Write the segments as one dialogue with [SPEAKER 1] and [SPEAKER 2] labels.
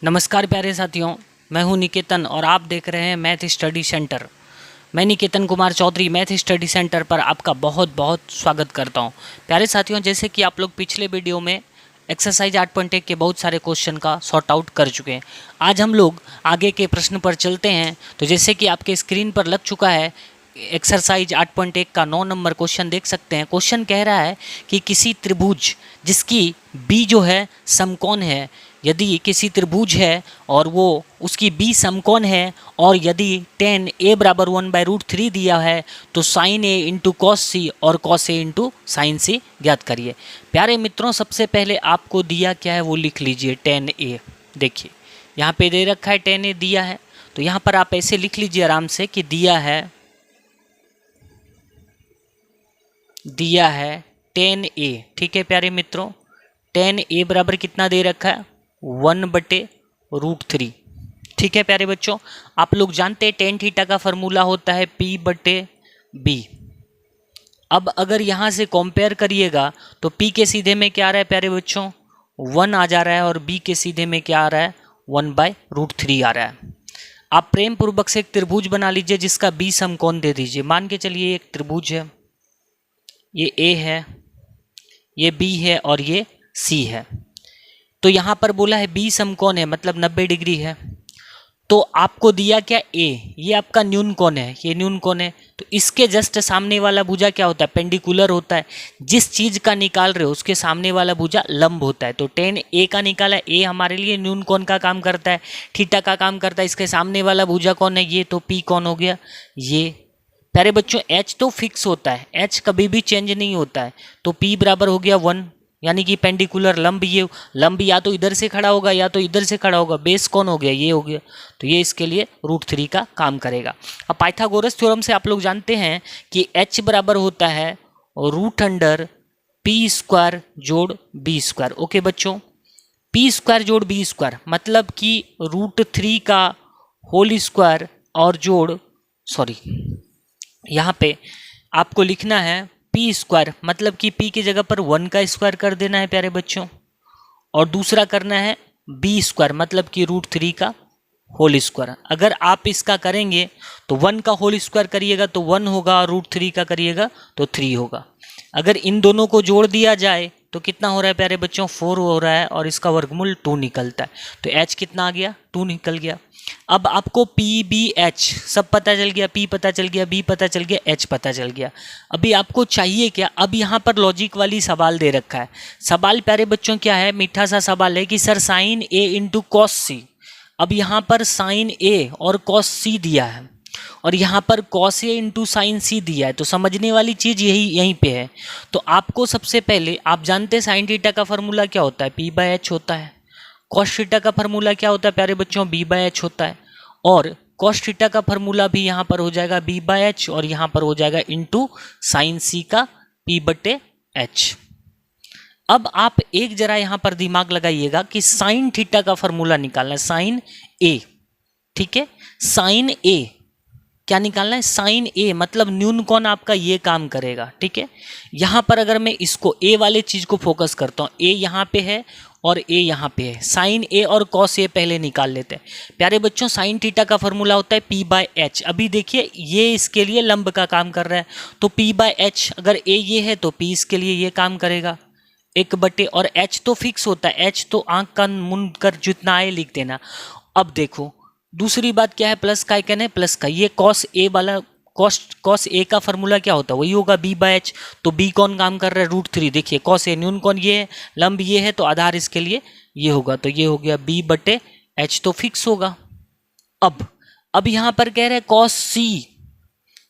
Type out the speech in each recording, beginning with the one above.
[SPEAKER 1] नमस्कार प्यारे साथियों, मैं हूं निकेतन और आप देख रहे हैं मैथ स्टडी सेंटर। मैं Niketan Kumar Chaudhary math study centre पर आपका बहुत बहुत स्वागत करता हूं। प्यारे साथियों, जैसे कि आप लोग पिछले वीडियो में एक्सरसाइज 8.1 के बहुत सारे क्वेश्चन का सॉर्ट आउट कर चुके हैं। आज हम लोग आगे के प्रश्न पर चलते हैं। तो जैसे कि आपके स्क्रीन पर लग चुका है, एक्सरसाइज 8.1 का 9 नंबर क्वेश्चन देख सकते हैं। क्वेश्चन कह रहा है कि किसी त्रिभुज जिसकी बी जो है समकोण है, यदि किसी त्रिभुज है और वो उसकी बी समकोण है और यदि tan a बराबर 1/√3 दिया है तो sin a इंटू कॉस सी और cos a इंटू साइन सी ज्ञात करिए। प्यारे मित्रों, सबसे पहले आपको दिया क्या है वो लिख लीजिए tan a। देखिए यहाँ पे दे रखा है tan a दिया है, तो यहाँ पर आप ऐसे लिख लीजिए आराम से कि दिया है tan a। ठीक है प्यारे मित्रों, tan a बराबर कितना दे रखा है 1/√3। ठीक है प्यारे बच्चों, आप लोग जानते हैं tan थीटा का फॉर्मूला होता है P/B। अब अगर यहाँ से कंपेयर करिएगा तो P के सीधे में क्या आ रहा है प्यारे बच्चों 1 आ जा रहा है और B के सीधे में क्या आ रहा है 1/√3 आ रहा है। आप प्रेम पूर्वक से एक त्रिभुज बना लीजिए जिसका B समकोण दे दीजिए। मान के चलिए एक त्रिभुज है, ये A है, ये B है और ये C है। तो यहाँ पर बोला है B समकोण है मतलब 90 डिग्री है। तो आपको दिया क्या A, ये आपका न्यून कोण है, ये न्यून कोण है। तो इसके जस्ट सामने वाला भुजा क्या होता है पेंडिकुलर होता है। जिस चीज का निकाल रहे हो उसके सामने वाला भुजा लंब होता है। तो tan A का निकाला, A हमारे लिए न्यून कोण का काम करता है, थीटा का काम करता है। इसके सामने वाला भुजा कौन है ये, तो P कौन हो गया ये। प्यारे बच्चों H तो फिक्स होता है, H कभी भी चेंज नहीं होता है। तो P बराबर हो गया 1, यानी कि पेंडिकुलर लंब, ये लंब या तो इधर से खड़ा होगा या तो इधर से खड़ा होगा। बेस कौन हो गया ये हो गया, तो ये इसके लिए √3 का काम करेगा। अब पाइथागोरस थ्योरम से आप लोग जानते हैं कि H बराबर होता है √P² जोड़ B²। ओके बच्चों, P² जोड़ B² मतलब कि √3 का होल स्क्वायर और जोड़ यहाँ पे आपको लिखना है P² मतलब कि P की जगह पर 1 का स्क्वायर कर देना है प्यारे बच्चों, और दूसरा करना है B² मतलब कि √3 का होल स्क्वायर। अगर आप इसका करेंगे तो 1 का होल स्क्वायर करिएगा तो 1 होगा और √3 का करिएगा तो 3 होगा। अगर इन दोनों को जोड़ दिया जाए तो कितना हो रहा है प्यारे बच्चों 4 हो रहा है और इसका वर्गमूल 2 निकलता है। तो H कितना आ गया 2 निकल गया। अब आपको PBH सब पता चल गया, P पता चल गया, B पता चल गया, H पता चल गया। अभी आपको चाहिए क्या, अब यहाँ पर लॉजिक वाली सवाल दे रखा है। सवाल प्यारे बच्चों क्या है, मीठा सा सवाल है कि sir sin A into cos C. अब यहाँ पर sin A और cos C दिया है और यहाँ पर cos A इंटू साइन सी दिया है। तो समझने वाली चीज़ यहीं पे है। तो आपको सबसे पहले आप जानते हैं साइन थीटा का फॉर्मूला क्या होता है P/H होता है। कॉस थीटा का फॉर्मूला क्या होता है प्यारे बच्चों B/H होता है। और कॉस थीटा का फॉर्मूला भी यहाँ पर हो जाएगा B/H और यहाँ पर हो जाएगा इंटू साइन सी का P/H। अब आप एक जरा यहाँ पर दिमाग लगाइएगा कि साइन थीटा का फॉर्मूला निकालना है साइन A। ठीक है, साइन A क्या निकालना है साइन A मतलब न्यून कोण आपका ये काम करेगा। ठीक है, यहाँ पर अगर मैं इसको A वाले चीज को फोकस करता हूँ, A यहाँ पे है और A यहाँ पे है, साइन A और कॉस A पहले निकाल लेते हैं। प्यारे बच्चों साइन थीटा का फॉर्मूला होता है P/H। अभी देखिए ये इसके लिए लंब का काम कर रहा है, तो P/H अगर A ये है तो P इसके लिए ये काम करेगा 1/, और H तो फिक्स होता है, H तो आंख कान मुंड कर जितना आए लिख देना। अब देखो दूसरी बात क्या है, प्लस का आइकन है प्लस का, ये cos A वाला cos A का फॉर्मूला क्या होता है वही होगा B/H। तो B कौन काम कर रहा है √3। देखिए cos A न्यून कौन ये है, लंब ये है, तो आधार इसके लिए ये होगा, तो ये हो गया B/H तो फिक्स होगा। अब यहाँ पर कह रहे हैं cos C।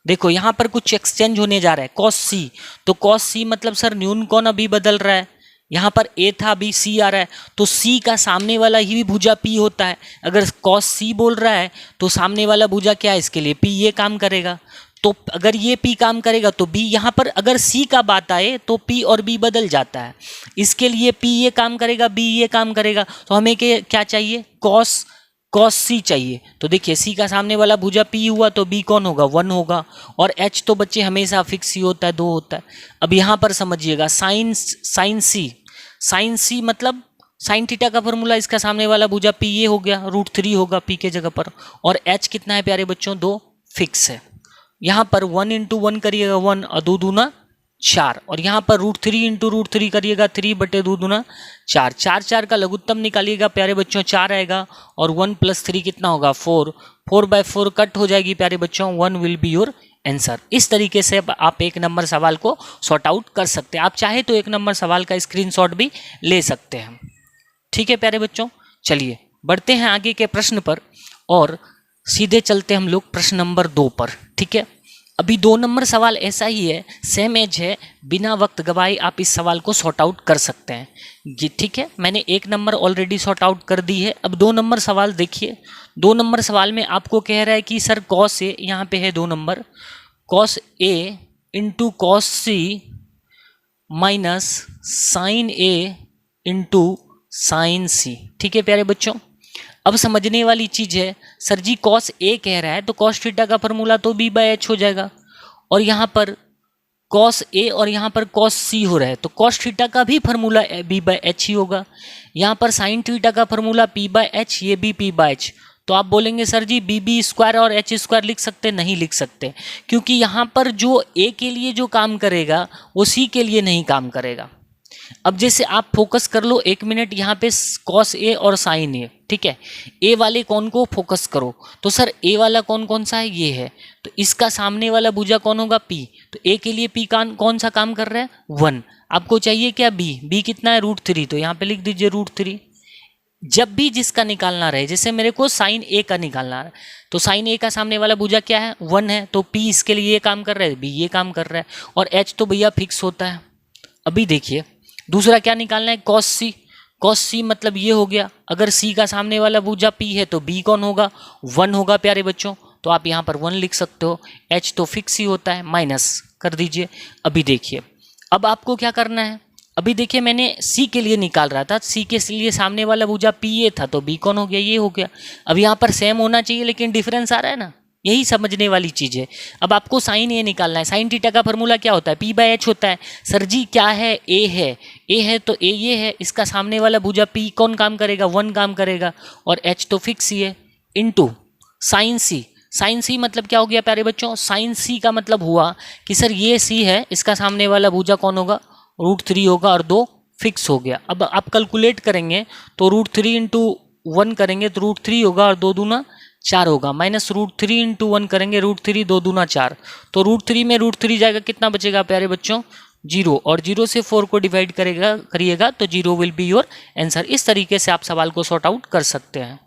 [SPEAKER 1] देखो यहाँ पर कुछ एक्सचेंज होने जा रहा है cos C, तो cos C मतलब सर न्यून कौन अभी बदल रहा है, यहाँ पर A था अभी C आ रहा है, तो C का सामने वाला ही भी भुजा P होता है। अगर cos C बोल रहा है तो सामने वाला भुजा क्या है इसके लिए P, ये काम करेगा। तो अगर ये P काम करेगा तो B, यहाँ पर अगर C का बात आए तो P और B बदल जाता है। इसके लिए P ये काम करेगा, B ये काम करेगा। तो हमें क्या चाहिए cos C चाहिए। तो देखिए C का सामने वाला भुजा P हुआ तो B कौन होगा 1 होगा, और H तो बच्चे हमेशा फिक्स ही होता है 2 होता है। अब यहाँ पर समझिएगा साइन C मतलब साइन थीटा का फॉर्मूला, इसका सामने वाला भुजा पी ये हो गया, √3 होगा पी के जगह पर, और एच कितना है प्यारे बच्चों 2 फिक्स है। यहाँ पर 1 × 1 करिएगा 1 और 2 दूना 4, और यहाँ पर √3 × √3 करिएगा 3/2 दूना 4, 4 4 का लघुत्तम निकालिएगा प्यारे बच्चों 4 आएगा, और 1 + 3 कितना होगा 4, 4/4 कट हो जाएगी प्यारे बच्चों, 1 विल बी योर आंसर। इस तरीके से आप 1 नंबर सवाल को सॉर्ट आउट कर सकते हैं। आप चाहे तो 1 नंबर सवाल का स्क्रीनशॉट भी ले सकते हैं। ठीक है प्यारे बच्चों, चलिए बढ़ते हैं आगे के प्रश्न पर और सीधे चलते हम लोग प्रश्न नंबर 2 पर। ठीक है, अभी 2 नंबर सवाल ऐसा ही है, सेम एज है, बिना वक्त गवाए आप इस सवाल को सॉर्ट आउट कर सकते हैं जी। ठीक है, मैंने 1 नंबर ऑलरेडी सॉर्ट आउट कर दी है। अब 2 नंबर सवाल देखिए। 2 नंबर सवाल में आपको कह रहा है कि सर कॉस ए, यहाँ पे है 2 number, cos A × cos C minus sign A × sign सी। ठीक है प्यारे बच्चों, अब समझने वाली चीज़ है, सर जी कॉस ए कह रहा है तो कॉस थीटा का फॉर्मूला तो b/h हो जाएगा, और यहाँ पर कॉस ए और यहाँ पर कॉस सी हो रहा है तो कॉस थीटा का भी फॉर्मूला b/h ही होगा। यहाँ पर साइन थीटा का फॉर्मूला p/h, ये भी p/h। तो आप बोलेंगे सर जी b² और h² लिख सकते? नहीं लिख सकते, क्योंकि यहाँ पर जो ए के लिए जो काम करेगा वो सी के लिए नहीं काम करेगा। अब जैसे आप फोकस कर लो 1 मिनट यहाँ पे कॉस ए और साइन ए। ठीक है, ए वाले कौन को फोकस करो, तो सर ए वाला कौन सा है, ये है, तो इसका सामने वाला भुजा कौन होगा पी, तो ए के लिए पी कौन सा काम कर रहा है 1। आपको चाहिए क्या बी कितना है √3, तो यहाँ पे लिख दीजिए √3। जब भी जिसका निकालना रहे, जैसे मेरे को साइन ए का निकालना है तो साइन ए का सामने वाला भुजा क्या है 1 है, तो पी इसके लिए ये काम कर रहा है, बी ये काम कर रहा है, और एच तो भैया फिक्स होता है। अभी देखिए दूसरा क्या निकालना है, कॉस सी। कॉस सी मतलब ये हो गया, अगर सी का सामने वाला भुजा पी है तो बी कौन होगा 1 होगा प्यारे बच्चों, तो आप यहाँ पर 1 लिख सकते हो। एच तो फिक्स ही होता है, माइनस कर दीजिए। अभी देखिए अब आपको क्या करना है, अभी देखिए मैंने सी के लिए निकाल रहा था, सी के लिए सामने वाला भुजा पी ए था तो बी कौन हो गया, ये हो गया। अब यहाँ पर सेम होना चाहिए लेकिन डिफरेंस आ रहा है ना, यही समझने वाली चीज़ है। अब आपको साइन ए निकालना है, साइन थीटा का फॉर्मूला क्या होता है p/h होता है। सर जी क्या है, ए है तो ए ये है, इसका सामने वाला भुजा p कौन काम करेगा 1 काम करेगा, और h तो फिक्स ही है, इनटू साइन सी। साइन सी मतलब क्या हो गया प्यारे बच्चों, साइन सी का मतलब हुआ कि सर ये सी है, इसका सामने वाला भुजा कौन होगा √3 होगा, और 2 फिक्स हो गया। अब आप कैलकुलेट करेंगे तो √3 × 1 करेंगे तो √3 होगा, और 2 दूना 4 होगा, माइनस √3 × 1 करेंगे √3, 2 दूना 4, तो √3 में √3 जाएगा, कितना बचेगा प्यारे बच्चों 0, और 0 से 4 को डिवाइड करिएगा तो 0 विल बी योर आंसर। इस तरीके से आप सवाल को सॉर्ट आउट कर सकते हैं।